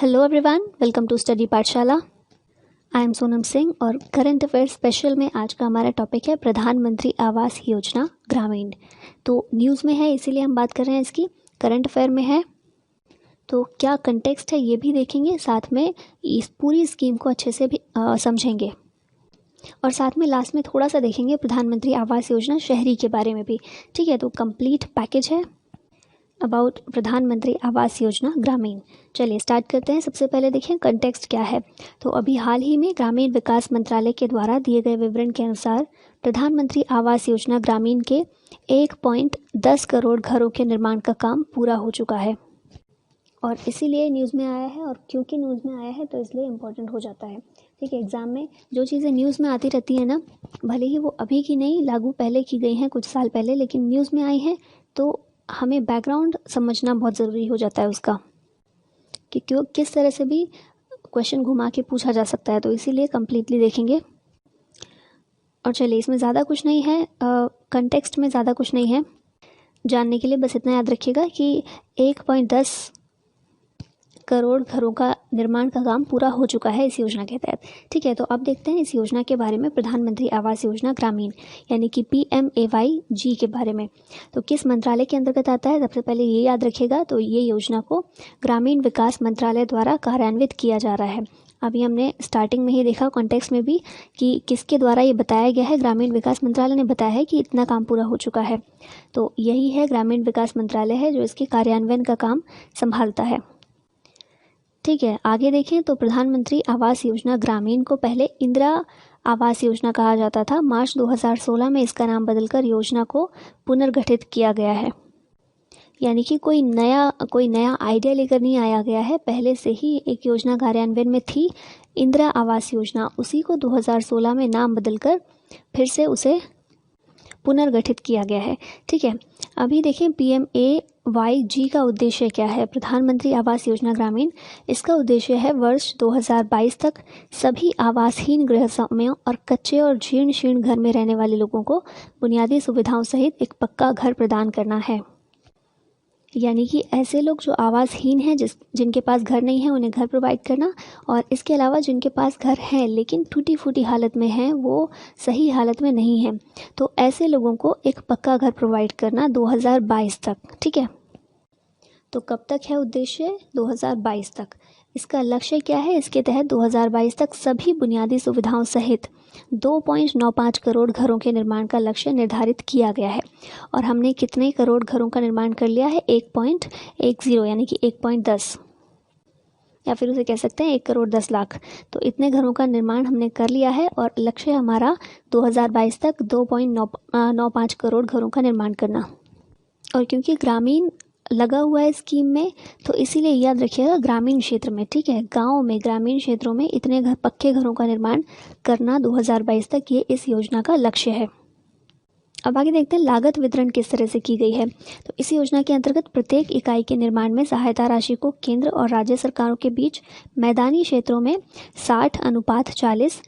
Hello everyone, welcome to study Pathshala. I M Sonam Singh और current affair special में आज का हमारा टॉपिक है प्रधानमंत्री आवास योजना ग्रामीण। तो न्यूज़ में है इसीलिए हम बात कर रहे हैं इसकी, करंट अफेयर में है तो क्या कंटेक्स्ट है ये भी देखेंगे, साथ में इस पूरी स्कीम को अच्छे से भी समझेंगे और साथ में लास्ट में थोड़ा सा देखेंगे प्रधानमंत्री आवास योजना शहरी के बारे में भी। ठीक है, तो कंप्लीट पैकेज है अबाउट प्रधानमंत्री आवास योजना ग्रामीण। चलिए स्टार्ट करते हैं। सबसे पहले देखें कंटेक्स्ट क्या है। तो अभी हाल ही में ग्रामीण विकास मंत्रालय के द्वारा दिए गए विवरण के अनुसार प्रधानमंत्री आवास योजना ग्रामीण के 1.10 करोड़ घरों के निर्माण का काम पूरा हो चुका है और इसीलिए न्यूज़ में आया है। और क्योंकि न्यूज़ में आया है तो इसलिए इम्पोर्टेंट हो जाता है। ठीक है, एग्ज़ाम में जो चीज़ें न्यूज़ में आती रहती हैं ना, भले ही वो अभी की नहीं, लागू पहले की गई हैं कुछ साल पहले, लेकिन न्यूज़ में आई हैं तो हमें बैकग्राउंड समझना बहुत ज़रूरी हो जाता है उसका, कि क्यों किस तरह से भी क्वेश्चन घुमा के पूछा जा सकता है। तो इसीलिए कम्प्लीटली देखेंगे। और चलिए, इसमें ज़्यादा कुछ नहीं है, कंटेक्स्ट में ज़्यादा कुछ नहीं है जानने के लिए। बस इतना याद रखिएगा कि 1.10 करोड़ घरों का निर्माण का काम पूरा हो चुका है इस योजना के तहत। ठीक है, तो अब देखते हैं इस योजना के बारे में, प्रधानमंत्री आवास योजना ग्रामीण यानी कि PMAY-G के बारे में। तो किस मंत्रालय के अंतर्गत आता है, सबसे पहले ये याद रखिएगा। तो ये योजना को ग्रामीण विकास मंत्रालय द्वारा कार्यान्वित किया जा रहा है। अभी हमने स्टार्टिंग में ही देखा कॉन्टेक्स्ट में भी कि किसके द्वारा ये बताया गया है। ग्रामीण विकास मंत्रालय ने बताया है कि इतना काम पूरा हो चुका है। तो यही है, ग्रामीण विकास मंत्रालय है जो इसके कार्यान्वयन का काम संभालता है। ठीक है, आगे देखें तो प्रधानमंत्री आवास योजना ग्रामीण को पहले इंदिरा आवास योजना कहा जाता था। मार्च 2016 में इसका नाम बदलकर योजना को पुनर्गठित किया गया है। यानी कि कोई नया आइडिया लेकर नहीं आया गया है, पहले से ही एक योजना कार्यान्वयन में थी इंदिरा आवास योजना, उसी को 2016 में नाम बदलकर फिर से उसे पुनर्गठित किया गया है। ठीक है, अभी देखें PMAY-G का उद्देश्य क्या है। प्रधानमंत्री आवास योजना ग्रामीण, इसका उद्देश्य है वर्ष 2022 तक सभी आवासहीन गृहस्वामियों और कच्चे और जीर्ण शीर्ण घर में रहने वाले लोगों को बुनियादी सुविधाओं सहित एक पक्का घर प्रदान करना है। यानी कि ऐसे लोग जो आवासहीन हैं, जिनके पास घर नहीं है, उन्हें घर प्रोवाइड करना, और इसके अलावा जिनके पास घर है लेकिन टूटी फूटी हालत में हैं, वो सही हालत में नहीं है, तो ऐसे लोगों को एक पक्का घर प्रोवाइड करना 2022 तक। ठीक है, तो कब तक है उद्देश्य? 2022 तक। इसका लक्ष्य क्या है? इसके तहत 2022 तक सभी बुनियादी सुविधाओं सहित 2.95 करोड़ घरों के निर्माण का लक्ष्य निर्धारित किया गया है। और हमने कितने करोड़ घरों का निर्माण कर लिया है? 1.10 यानी कि 1.10, या फिर उसे कह सकते हैं 1 करोड़ 10 लाख। तो इतने घरों का निर्माण हमने कर लिया है और लक्ष्य हमारा 2022 तक 2.95 करोड़ घरों का निर्माण करना। और क्योंकि ग्रामीण लगा हुआ है स्कीम में, तो इसीलिए याद रखिएगा ग्रामीण क्षेत्र में, ठीक है, गांव में, ग्रामीण क्षेत्रों में इतने पक्के घरों का निर्माण करना 2022 तक, ये इस योजना का लक्ष्य है। अब आगे देखते हैं लागत वितरण किस तरह से की गई है। तो इस योजना के अंतर्गत प्रत्येक इकाई के निर्माण में सहायता राशि को केंद्र और राज्य सरकारों के बीच मैदानी क्षेत्रों में 60:40,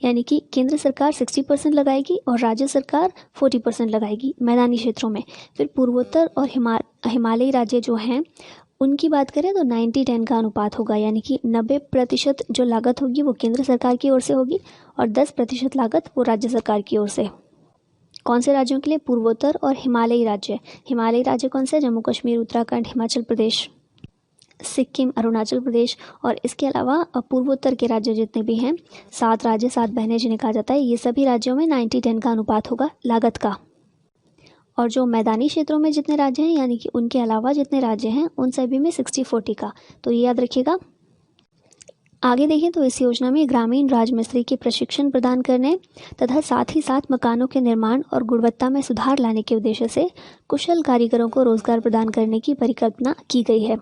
यानी कि केंद्र सरकार 60% लगाएगी और राज्य सरकार 40% लगाएगी मैदानी क्षेत्रों में। फिर पूर्वोत्तर और हिमालयी राज्य जो हैं, उनकी बात करें तो 90-10 का अनुपात होगा, यानी कि 90% जो लागत होगी वो केंद्र सरकार की ओर से होगी और 10% लागत वो राज्य सरकार की ओर से। कौन से राज्यों के लिए? पूर्वोत्तर और हिमालयी राज्य। हिमालयी राज्य कौन से? जम्मू कश्मीर, उत्तराखंड, हिमाचल प्रदेश, सिक्किम, अरुणाचल प्रदेश। और इसके अलावा पूर्वोत्तर के राज्य जितने भी हैं, 7 राज्य 7 बहनें जिन्हें कहा जाता है, ये सभी राज्यों में 90-10 का अनुपात होगा लागत का। और जो मैदानी क्षेत्रों में जितने राज्य हैं, यानी कि उनके अलावा जितने राज्य हैं, उन सभी में 60-40 का। तो ये याद रखिएगा। आगे देखें तो इस योजना में ग्रामीण राजमिस्त्री के प्रशिक्षण प्रदान करने तथा साथ ही साथ मकानों के निर्माण और गुणवत्ता में सुधार लाने के उद्देश्य से कुशल कारीगरों को रोजगार प्रदान करने की परिकल्पना की गई है।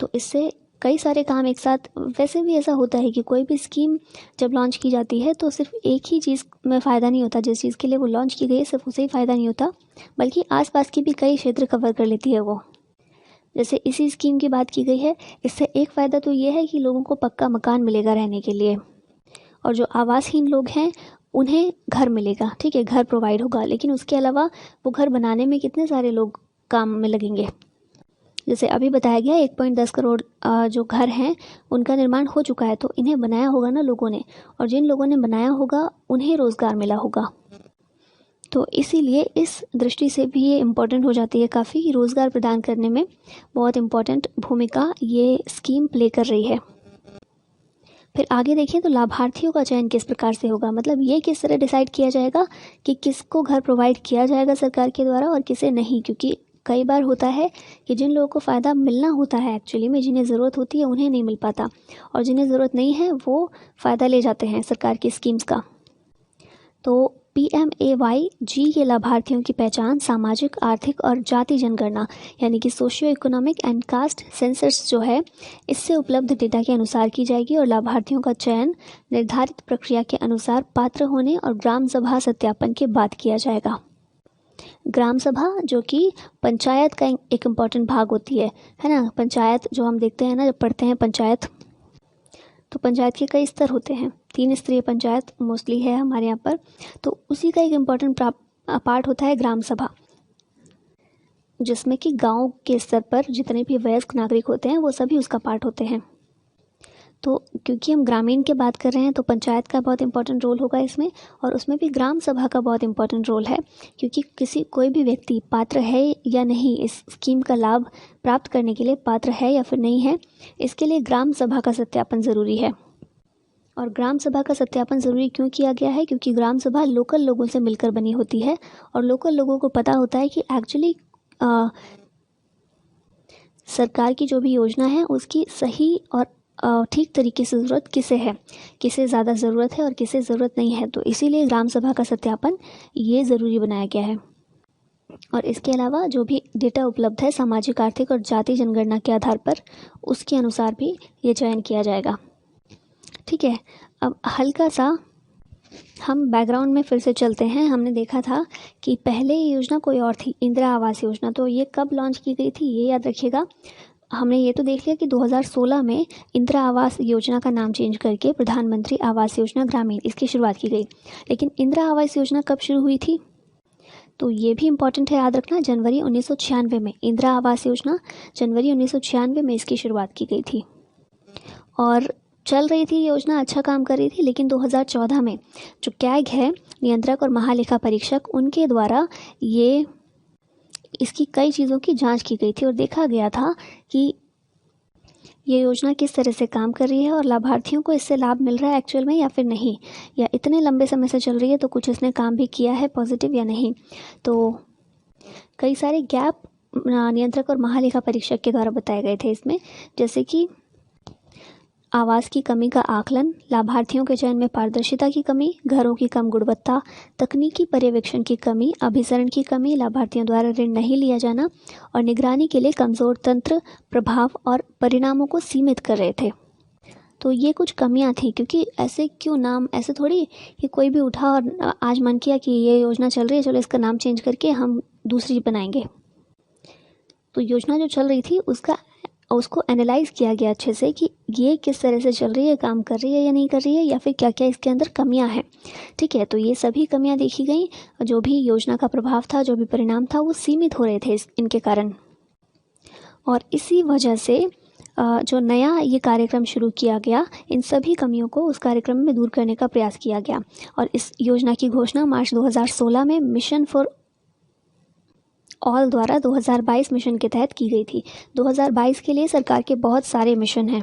तो इससे कई सारे काम एक साथ, वैसे भी ऐसा होता है कि कोई भी स्कीम जब लॉन्च की जाती है तो सिर्फ एक ही चीज़ में फ़ायदा नहीं होता, जिस चीज़ के लिए वो लॉन्च की गई है सिर्फ उसे ही फ़ायदा नहीं होता, बल्कि आसपास की भी कई क्षेत्र कवर कर लेती है वो। जैसे इसी स्कीम की बात की गई है, इससे एक फ़ायदा तो ये है कि लोगों को पक्का मकान मिलेगा रहने के लिए, और जो आवासहीन लोग हैं उन्हें घर मिलेगा। ठीक है, घर प्रोवाइड होगा, लेकिन उसके अलावा वो घर बनाने में कितने सारे लोग काम में लगेंगे। जैसे अभी बताया गया 1.10 करोड़ जो घर हैं उनका निर्माण हो चुका है, तो इन्हें बनाया होगा ना लोगों ने, और जिन लोगों ने बनाया होगा उन्हें रोज़गार मिला होगा। तो इसीलिए इस दृष्टि से भी ये इम्पोर्टेंट हो जाती है काफ़ी, रोज़गार प्रदान करने में बहुत इम्पोर्टेंट भूमिका ये स्कीम प्ले कर रही है। फिर आगे देखिए तो लाभार्थियों का चयन किस प्रकार से होगा, मतलब ये किस तरह डिसाइड किया जाएगा कि किसको घर प्रोवाइड किया जाएगा सरकार के द्वारा और किसे नहीं, क्योंकि कई बार होता है कि जिन लोगों को फ़ायदा मिलना होता है एक्चुअली में, जिन्हें ज़रूरत होती है उन्हें नहीं मिल पाता, और जिन्हें ज़रूरत नहीं है वो फ़ायदा ले जाते हैं सरकार की स्कीम्स का। तो PMAY-G के लाभार्थियों की पहचान सामाजिक, आर्थिक और जाति जनगणना यानी कि socio economic and caste census जो है इससे उपलब्ध डेटा के अनुसार की जाएगी, और लाभार्थियों का चयन निर्धारित प्रक्रिया के अनुसार पात्र होने और ग्राम सभा सत्यापन के बाद किया जाएगा। ग्राम सभा जो कि पंचायत का एक इम्पॉर्टेंट भाग होती है ना। पंचायत जो हम देखते हैं ना जब पढ़ते हैं पंचायत, तो पंचायत के कई स्तर होते हैं, 3 स्तरीय पंचायत मोस्टली है हमारे यहाँ पर, तो उसी का एक इम्पॉर्टेंट पार्ट होता है ग्राम सभा, जिसमें कि गांव के स्तर पर जितने भी वयस्क नागरिक होते हैं वो सभी उसका पार्ट होते हैं। तो क्योंकि हम ग्रामीण की बात कर रहे हैं तो पंचायत का बहुत इंपॉर्टेंट रोल होगा इसमें, और उसमें भी ग्राम सभा का बहुत इंपॉर्टेंट रोल है, क्योंकि कोई भी व्यक्ति पात्र है या नहीं, इस स्कीम का लाभ प्राप्त करने के लिए पात्र है या फिर नहीं है, इसके लिए ग्राम सभा का सत्यापन ज़रूरी है। और ग्राम सभा का सत्यापन ज़रूरी क्यों किया गया है, क्योंकि ग्राम सभा लोकल लोगों से मिलकर बनी होती है, और लोकल लोगों को पता होता है कि एक्चुअली सरकार की जो भी योजना है उसकी सही और ठीक तरीके से ज़रूरत किसे है, किसे ज़्यादा ज़रूरत है और किसे ज़रूरत नहीं है। तो इसीलिए ग्राम सभा का सत्यापन ये ज़रूरी बनाया गया है। और इसके अलावा जो भी डेटा उपलब्ध है सामाजिक, आर्थिक और जाति जनगणना के आधार पर, उसके अनुसार भी ये चयन किया जाएगा। ठीक है, अब हल्का सा हम बैकग्राउंड में फिर से चलते हैं। हमने देखा था कि पहले ये योजना कोई और थी, इंदिरा आवास योजना। तो ये कब लॉन्च की गई थी ये याद रखिएगा। हमने ये तो देख लिया कि 2016 में इंदिरा आवास योजना का नाम चेंज करके प्रधानमंत्री आवास योजना ग्रामीण इसकी शुरुआत की गई। लेकिन इंदिरा आवास योजना कब शुरू हुई थी, तो ये भी इम्पॉर्टेंट है याद रखना, जनवरी 1996 में। इंदिरा आवास योजना जनवरी 1996 में इसकी शुरुआत की गई थी, और चल रही थी योजना, अच्छा काम कर रही थी। लेकिन 2014 में जो कैग है, नियंत्रक और महालेखा परीक्षक, उनके द्वारा ये इसकी कई चीज़ों की जांच की गई थी और देखा गया था कि ये योजना किस तरह से काम कर रही है और लाभार्थियों को इससे लाभ मिल रहा है एक्चुअल में या फिर नहीं, या इतने लंबे समय से चल रही है तो कुछ इसने काम भी किया है पॉजिटिव या नहीं। तो कई सारे गैप नियंत्रक और महालेखा परीक्षक के द्वारा बताए गए थे इसमें, जैसे कि आवास की कमी का आकलन, लाभार्थियों के चयन में पारदर्शिता की कमी, घरों की कम गुणवत्ता, तकनीकी पर्यवेक्षण की कमी, अभिसरण की कमी, लाभार्थियों द्वारा ऋण नहीं लिया जाना और निगरानी के लिए कमज़ोर तंत्र, प्रभाव और परिणामों को सीमित कर रहे थे। तो ये कुछ कमियां थी, क्योंकि ऐसे क्यों नाम, ऐसे थोड़ी कि कोई भी उठा और आज मन किया कि ये योजना चल रही है, चलो इसका नाम चेंज करके हम दूसरी बनाएंगे। तो योजना जो चल रही थी उसको एनालाइज किया गया अच्छे से कि ये किस तरह से चल रही है, काम कर रही है या नहीं कर रही है, या फिर क्या क्या इसके अंदर कमियां हैं। ठीक है, तो ये सभी कमियां देखी गई, जो भी योजना का प्रभाव था, जो भी परिणाम था, वो सीमित हो रहे थे इनके कारण। और इसी वजह से जो नया ये कार्यक्रम शुरू किया गया, इन सभी कमियों को उस कार्यक्रम में दूर करने का प्रयास किया गया। और इस योजना की घोषणा मार्च 2016 में मिशन फॉर ऑल द्वारा 2022 मिशन के तहत की गई थी। 2022 के लिए सरकार के बहुत सारे मिशन हैं,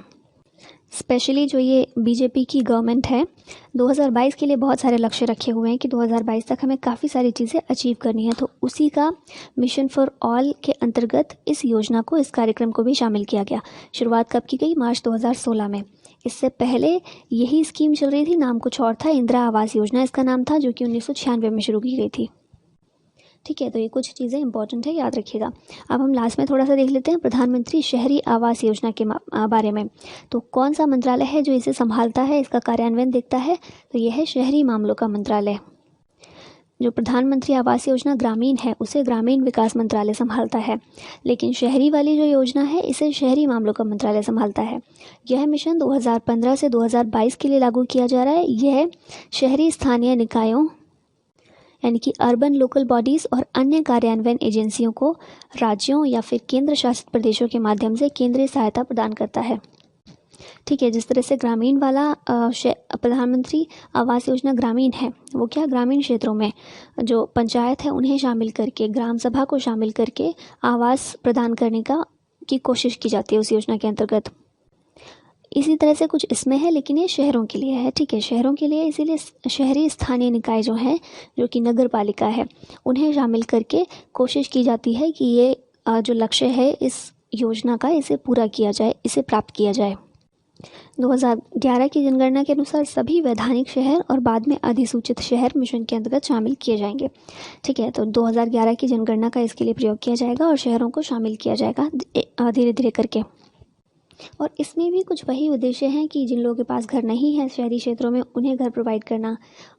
स्पेशली जो ये बीजेपी की गवर्नमेंट है, 2022 के लिए बहुत सारे लक्ष्य रखे हुए हैं कि 2022 तक हमें काफ़ी सारी चीज़ें अचीव करनी है। तो उसी का मिशन फॉर ऑल के अंतर्गत इस योजना को, इस कार्यक्रम को भी शामिल किया गया। शुरुआत कब की गई, मार्च 2016 में। इससे पहले यही स्कीम चल रही थी, नाम कुछ और था, इंदिरा आवास योजना इसका नाम था, जो कि 1996 में शुरू की गई थी। ठीक है, तो ये कुछ चीज़ें इंपॉर्टेंट है, याद रखिएगा। अब हम लास्ट में थोड़ा सा देख लेते हैं प्रधानमंत्री शहरी आवास योजना के बारे में। तो कौन सा मंत्रालय है जो इसे संभालता है, इसका कार्यान्वयन देखता है, तो यह है शहरी मामलों का मंत्रालय। जो प्रधानमंत्री आवास योजना ग्रामीण है उसे ग्रामीण विकास मंत्रालय संभालता है, लेकिन शहरी वाली जो योजना है इसे शहरी मामलों का मंत्रालय संभालता है। यह मिशन 2015 से 2022 के लिए लागू किया जा रहा है। यह शहरी स्थानीय निकायों यानी कि अर्बन लोकल बॉडीज़ और अन्य कार्यान्वयन एजेंसियों को राज्यों या फिर केंद्र शासित प्रदेशों के माध्यम से केंद्रीय सहायता प्रदान करता है। ठीक है, जिस तरह से ग्रामीण वाला प्रधानमंत्री आवास योजना ग्रामीण है, वो क्या ग्रामीण क्षेत्रों में जो पंचायत है उन्हें शामिल करके, ग्राम सभा को शामिल करके आवास प्रदान करने की कोशिश की जाती है उस योजना के अंतर्गत। इसी तरह से कुछ इसमें है, लेकिन ये शहरों के लिए है। ठीक है, शहरों के लिए, इसीलिए शहरी स्थानीय निकाय जो है, जो कि नगर पालिका है, उन्हें शामिल करके कोशिश की जाती है कि ये जो लक्ष्य है इस योजना का, इसे पूरा किया जाए, इसे प्राप्त किया जाए। 2011 की जनगणना के अनुसार सभी वैधानिक शहर और बाद में अधिसूचित शहर मिशन के अंतर्गत शामिल किए जाएंगे। ठीक है, तो 2011 की जनगणना का इसके लिए प्रयोग किया जाएगा और शहरों को शामिल किया जाएगा धीरे धीरे करके। और इसमें भी कुछ वही उद्देश्य हैं कि जिन लोगों के पास घर नहीं है शहरी क्षेत्रों में, उन्हें घर प्रोवाइड करना।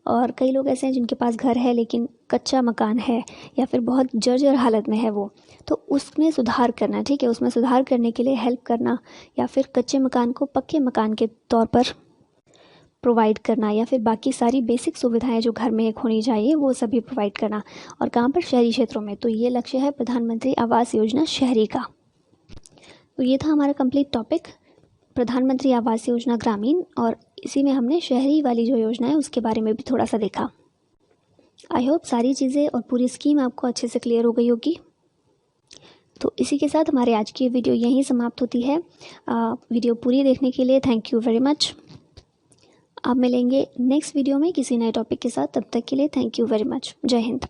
और कई लोग ऐसे हैं जिनके पास घर है लेकिन कच्चा मकान है या फिर बहुत जर्जर हालत में है वो, तो उसमें सुधार करना। ठीक है, उसमें सुधार करने के लिए हेल्प करना, या फिर कच्चे मकान को पक्के मकान के तौर पर प्रोवाइड करना, या फिर बाकी सारी बेसिक सुविधाएं जो घर में एक होनी चाहिए वो सभी प्रोवाइड करना। और कहाँ पर? शहरी क्षेत्रों में। तो ये लक्ष्य है प्रधानमंत्री आवास योजना शहरी का। तो ये था हमारा कंप्लीट टॉपिक, प्रधानमंत्री आवास योजना ग्रामीण, और इसी में हमने शहरी वाली जो योजना है उसके बारे में भी थोड़ा सा देखा। आई होप सारी चीज़ें और पूरी स्कीम आपको अच्छे से क्लियर हो गई होगी। तो इसी के साथ हमारे आज की वीडियो यहीं समाप्त होती है। वीडियो पूरी देखने के लिए थैंक यू वेरी मच। आप मिलेंगे नेक्स्ट वीडियो में किसी नए टॉपिक के साथ। तब तक के लिए थैंक यू वेरी मच। जय हिंद।